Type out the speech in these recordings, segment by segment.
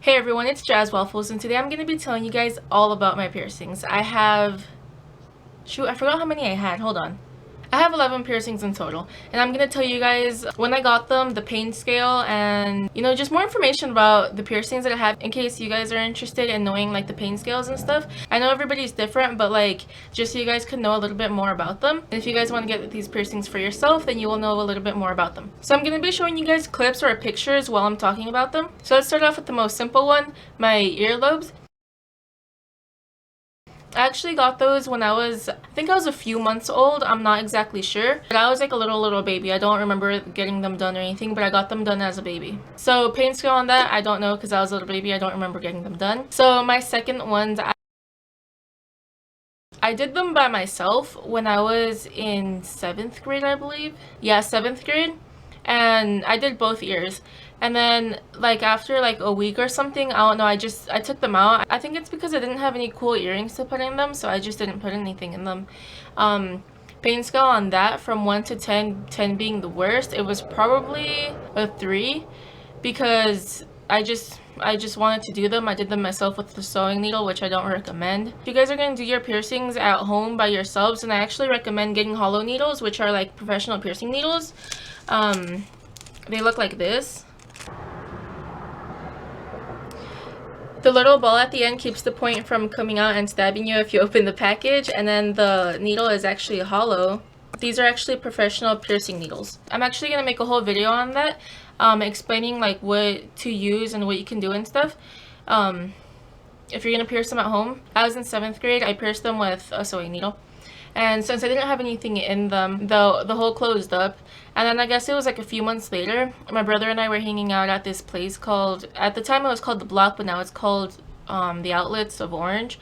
Hey everyone, it's Jaz Wafflez, and today I'm going to be telling you guys all about my piercings. I forgot how many I had. Hold on. I have 11 piercings in total, and I'm going to tell you guys when I got them, the pain scale, and just more information about the piercings that I have in case you guys are interested in knowing like the pain scales and stuff. I know everybody's different, but like just so you guys can know a little bit more about them. And if you guys want to get these piercings for yourself, then you will know a little bit more about them. So I'm going to be showing you guys clips or pictures while I'm talking about them. So let's start off with the most simple one, my earlobes. I actually got those when I think I was a few months old. I'm not exactly sure. But I was like a little baby. I don't remember getting them done or anything, but I got them done as a baby. So pain scale on that, I don't know because I was a little baby. I don't remember getting them done. So my second ones, I did them by myself when I was in 7th grade, I believe. Yeah, 7th grade. And I did both ears. And then like after like a week or something, I don't know, I took them out. I think it's because I didn't have any cool earrings to put in them, so I just didn't put anything in them. Pain scale on that from 1 to 10, 10 being the worst, it was probably a 3 because I just wanted to do them. I did them myself with the sewing needle, which I don't recommend. If you guys are going to do your piercings at home by yourselves, then I actually recommend getting hollow needles, which are like professional piercing needles. They look like this. The little ball at the end keeps the point from coming out and stabbing you if you open the package, and then the needle is actually hollow. These are actually professional piercing needles. I'm actually going to make a whole video on that, explaining like what to use and what you can do and stuff. If you're going to pierce them at home. I was in 7th grade. I pierced them with a sewing needle. And since I didn't have anything in them, the hole closed up. And then I guess it was like a few months later, my brother and I were hanging out at this place called, at the time it was called The Block, but now it's called the Outlets of Orange.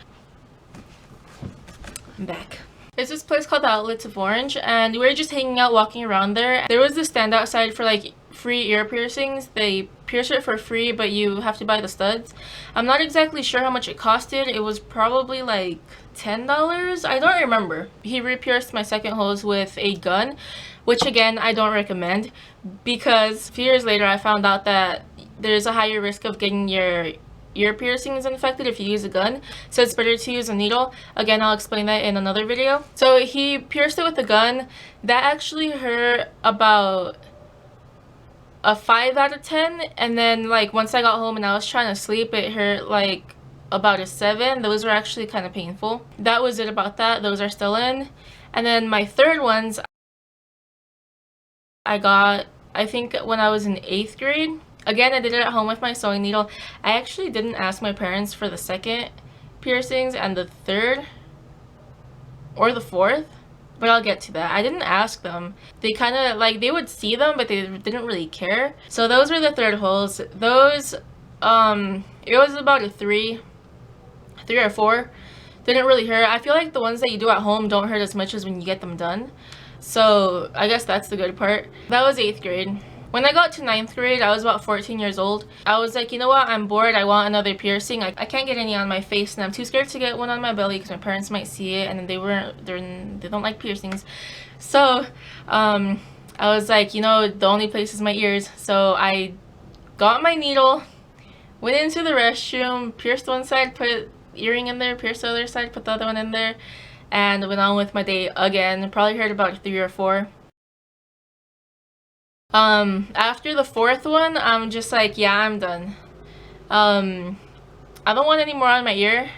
I'm back. It's this place called the Outlets of Orange, and we were just hanging out, walking around there. There was this stand outside for like free ear piercings. They pierce it for free, but you have to buy the studs. I'm not exactly sure how much it costed. It was probably like $10. I don't remember. He re-pierced my second holes with a gun, which again I don't recommend because a few years later I found out that there's a higher risk of getting your ear piercings infected if you use a gun, so it's better to use a needle. Again, I'll explain that in another video. So he pierced it with a gun. That actually hurt about a 5 out of 10, and then like once I got home and I was trying to sleep, it hurt like about a 7. Those were actually kind of painful. That was it about that. Those are still in. And then my third ones I got, I think when I was in 8th grade. Again, I did it at home with my sewing needle. I actually didn't ask my parents for the second piercings and the third or the fourth, but I'll get to that. I didn't ask them. They kind of like, they would see them, but they didn't really care. So those were the third holes. Those, it was about a 3 or 4. Didn't really hurt. I feel like the ones that you do at home don't hurt as much as when you get them done. So I guess that's the good part. That was 8th grade. When I got to 9th grade, I was about 14 years old. I was like, you know what, I'm bored, I want another piercing. I can't get any on my face, and I'm too scared to get one on my belly because my parents might see it, and they don't like piercings. So I was like, you know, the only place is my ears. So I got my needle, went into the restroom, pierced one side, put earring in there, pierced the other side, put the other one in there, and went on with my day again. Probably heard about 3 or 4. After the 4th one, I'm just like, yeah, I'm done. I don't want any more on my ear.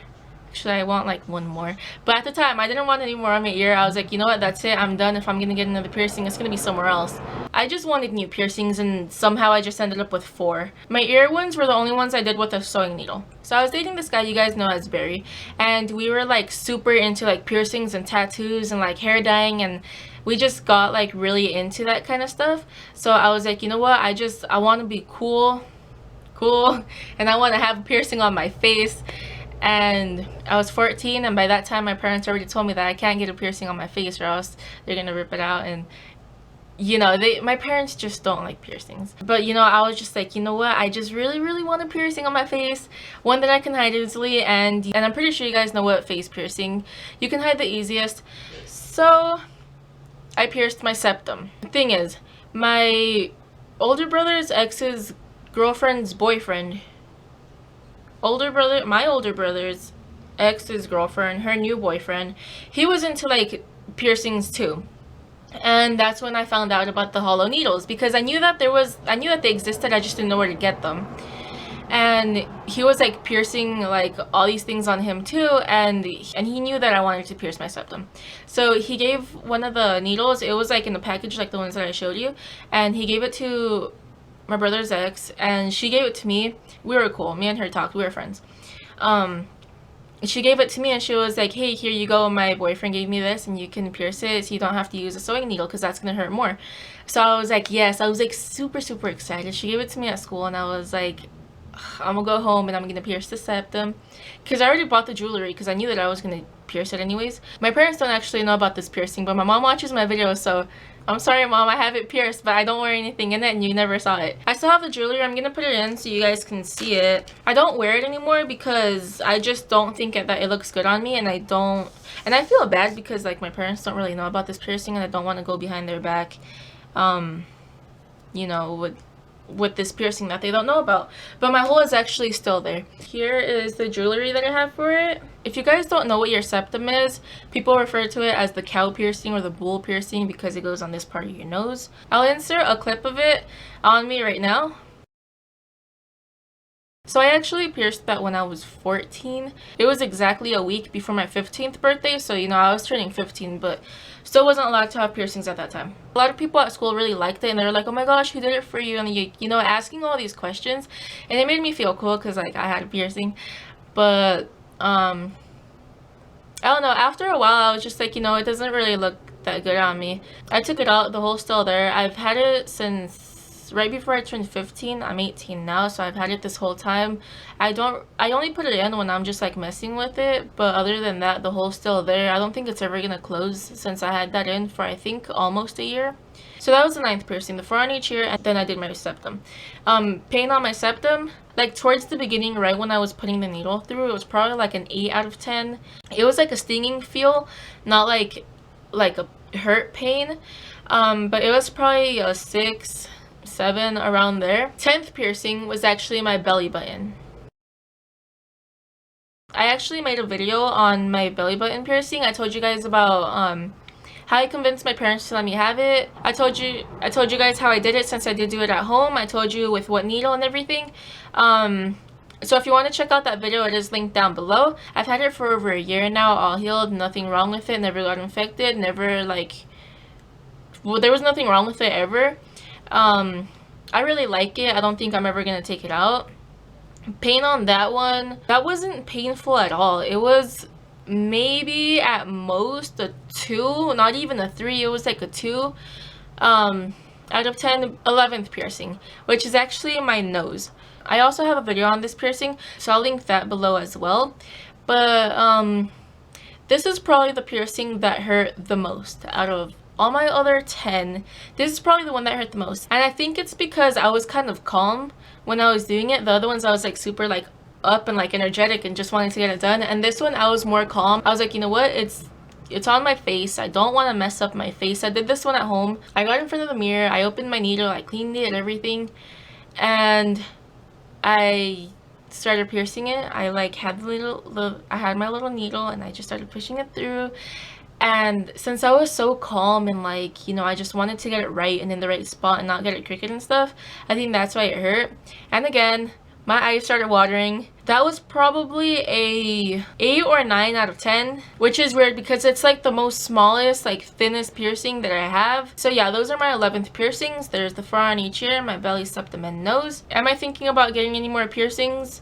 Actually, I want like one more. But at the time, I didn't want any more on my ear. I was like, you know what, that's it, I'm done. If I'm gonna get another piercing, it's gonna be somewhere else. I just wanted new piercings, and somehow I just ended up with 4. My ear ones were the only ones I did with a sewing needle. So I was dating this guy you guys know as Barry, and we were like super into like piercings and tattoos and like hair dyeing, and we just got like really into that kind of stuff. So I was like, you know what, I want to be cool, and I want to have a piercing on my face. And I was 14, and by that time my parents already told me that I can't get a piercing on my face or else they're gonna rip it out. And you know, my parents just don't like piercings. But you know, I was just like, you know what, I just really want a piercing on my face, one that I can hide easily. And I'm pretty sure you guys know what face piercing you can hide the easiest. So I pierced my septum. The thing is, my older brother's ex's girlfriend's boyfriend my older brother's ex's girlfriend, her new boyfriend, he was into like piercings too. And that's when I found out about the hollow needles, because I knew that they existed, I just didn't know where to get them. And he was like piercing like all these things on him too, and he knew that I wanted to pierce my septum. So he gave one of the needles, it was like in a package like the ones that I showed you, and he gave it to my brother's ex, and she gave it to me. We were cool, me and her talked, we were friends. She gave it to me and she was like, hey, here you go, my boyfriend gave me this and you can pierce it so you don't have to use a sewing needle because that's gonna hurt more. So I was like, yes. I was like super excited. She gave it to me at school and I was like, I'm gonna go home and I'm gonna pierce the septum, because I already bought the jewelry because I knew that I was gonna pierce it anyways. My parents don't actually know about this piercing, but my mom watches my videos, so I'm sorry mom, I have it pierced, but I don't wear anything in it and you never saw it. I still have the jewelry. I'm gonna put it in so you guys can see it. I don't wear it anymore because I just don't think that it looks good on me, and I feel bad because like my parents don't really know about this piercing and I don't want to go behind their back, you know, with this piercing that they don't know about. But my hole is actually still there. Here is the jewelry that I have for it. If you guys don't know what your septum is, people refer to it as the cow piercing or the bull piercing because it goes on this part of your nose. I'll insert a clip of it on me right now. So I actually pierced that when I was 14. It was exactly a week before my 15th birthday, so you know, I was turning 15, but still wasn't allowed to have piercings at that time. A lot of people at school really liked it and they were like, oh my gosh, who did it for you? And you know, asking all these questions, and it made me feel cool because like I had a piercing. But I don't know, after a while I was just like, you know, it doesn't really look that good on me. I took it out, the hole's still there. I've had it since right before I turned 15. I'm 18 now, so I've had it this whole time. I only put it in when I'm just like messing with it, but other than that, the hole's still there. I don't think it's ever gonna close since I had that in for I think almost a year. So that was the 9th piercing, the 4 on each ear, and then I did my septum. Pain on my septum, like towards the beginning, right when I was putting the needle through, it was probably like an 8 out of 10. It was like a stinging feel, not like a hurt pain, but it was probably a 6, 7, around there. 10th piercing was actually my belly button. I actually made a video on my belly button piercing. I told you guys about how I convinced my parents to let me have it. I told you guys how I did it since I did do it at home. I told you with what needle and everything. So if you want to check out that video, it is linked down below. I've had it for over a year now, all healed, nothing wrong with it, never got infected, never like, well, there was nothing wrong with it ever. I really like it. I don't think I'm ever gonna take it out. Pain on that one, that wasn't painful at all. It was maybe at most a 2, not even a 3. It was like a 2 out of 10. 11th piercing, which is actually my nose. I also have a video on this piercing, so I'll link that below as well. But this is probably the piercing that hurt the most out of all my other 10. This is probably the one that hurt the most, and I think it's because I was kind of calm when I was doing it. The other ones I was like super like up and like energetic and just wanting to get it done, and this one I was more calm. I was like, you know what, it's on my face, I don't want to mess up my face. I did this one at home. I got in front of the mirror, I opened my needle, I cleaned it and everything, and I started piercing it. I like had I had my little needle and I just started pushing it through. And since I was so calm and like, you know, I just wanted to get it right and in the right spot and not get it crooked and stuff, I think that's why it hurt. And again, my eyes started watering. That was probably a 8 or 9 out of 10, which is weird because it's like the most smallest, like thinnest piercing that I have. So yeah, those are my 11th piercings. There's the 4 on each ear, my belly, septum, and nose. Am I thinking about getting any more piercings?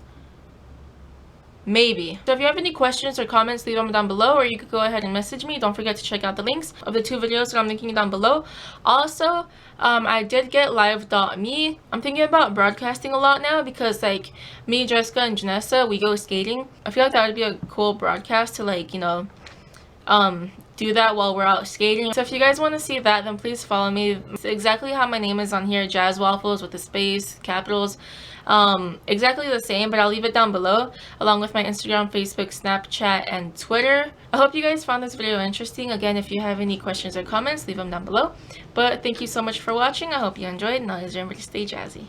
Maybe. So if you have any questions or comments, leave them down below, or you could go ahead and message me. Don't forget to check out the links of the 2 videos that I'm linking down below. Also, I did get live.me. I'm thinking about broadcasting a lot now because like me, Jessica, and Janessa, we go skating. I feel like that would be a cool broadcast to like, you know, do that while we're out skating. So if you guys want to see that, then please follow me. It's exactly how my name is on here, Jaz Wafflez, with the space, capitals. Exactly the same, but I'll leave it down below along with my Instagram, Facebook, Snapchat, and Twitter. I hope you guys found this video interesting. Again, if you have any questions or comments, leave them down below. But thank you so much for watching. I hope you enjoyed, and I'll remember to stay jazzy.